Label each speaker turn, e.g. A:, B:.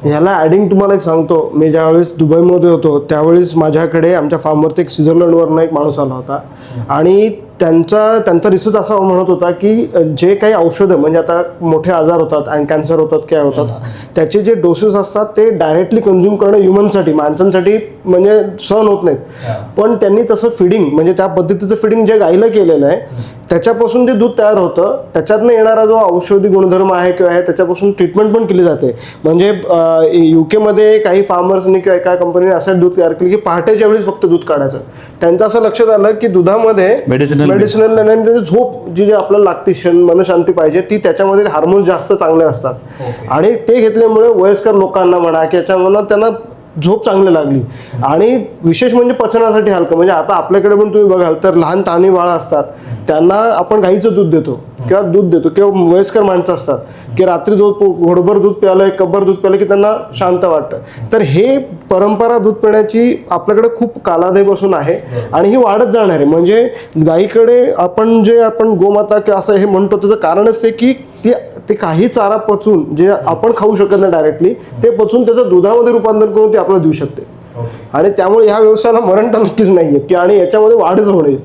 A: ह्याला ॲडिंग तुम्हाला एक सांगतो, मी ज्यावेळेस दुबईमध्ये होतो त्यावेळेस माझ्याकडे आमच्या फार्मवरती एक स्वित्झर्लंडवरनं एक माणूस आला होता आणि त्यांचा रिसर्च असा म्हणत होता की जे काही औषधं म्हणजे आता मोठे आजार होतात आणि कॅन्सर होतात काय होतात त्याचे जे डोसेस असतात ते डायरेक्टली कन्झ्युम करणं ह्युमनसाठी माणसांसाठी म्हणजे सहन होत नाहीत. पण त्यांनी तसं फिडिंग म्हणजे त्या पद्धतीचं फिडिंग जे गाईला केलेलं आहे त्याच्यापासून जे दूध तयार होतं त्याच्यातनं येणारा जो औषधी गुणधर्म आहे किंवा आहे त्याच्यापासून ट्रीटमेंट पण केली जाते. म्हणजे UK काही फार्मर्सनी किंवा एका कंपनीने असं दूध तयार केलं की पहाटेच्या वेळेस फक्त दूध काढायचं. त्यांचं असं लक्षात आलं की दुधामध्ये मेडिसिनल आणि त्याची झोप जी आपल्याला लागते मनशांती पाहिजे ती त्याच्यामध्ये हार्मोन्स जास्त चांगले असतात आणि ते घेतल्यामुळे वयस्कर लोकांना म्हणा की याच्यामुळे त्यांना झोप चांगली लागली आणि विशेष म्हणजे पचनासाठी हलकं. म्हणजे आता आपल्याकडे पण तुम्ही बघाल तर लहान ताणी बाळं असतात त्यांना आपण गाईचं दूध देतो किंवा वयस्कर माणसं असतात की रात्री घोडभर दूध प्यायलं एक कब्बर दूध प्यायलं की त्यांना शांत वाटतं. तर हे परंपरा दूध पिण्याची आपल्याकडे खूप कालावधीपासून आहे आणि ही वाढत जाणार आहे. म्हणजे गाईकडे आपण गोमाता किंवा असं हे म्हणतो त्याचं कारणच ते की ते काही चारा पचून जे आपण खाऊ शकत नाही डायरेक्टली ते पचून त्याचं दुधामध्ये रूपांतर करून ते आपल्याला देऊ शकते आणि त्यामुळे ह्या व्यवसायाला मरण नक्कीच नाहीये की आणि याच्यामध्ये वाढच होणे.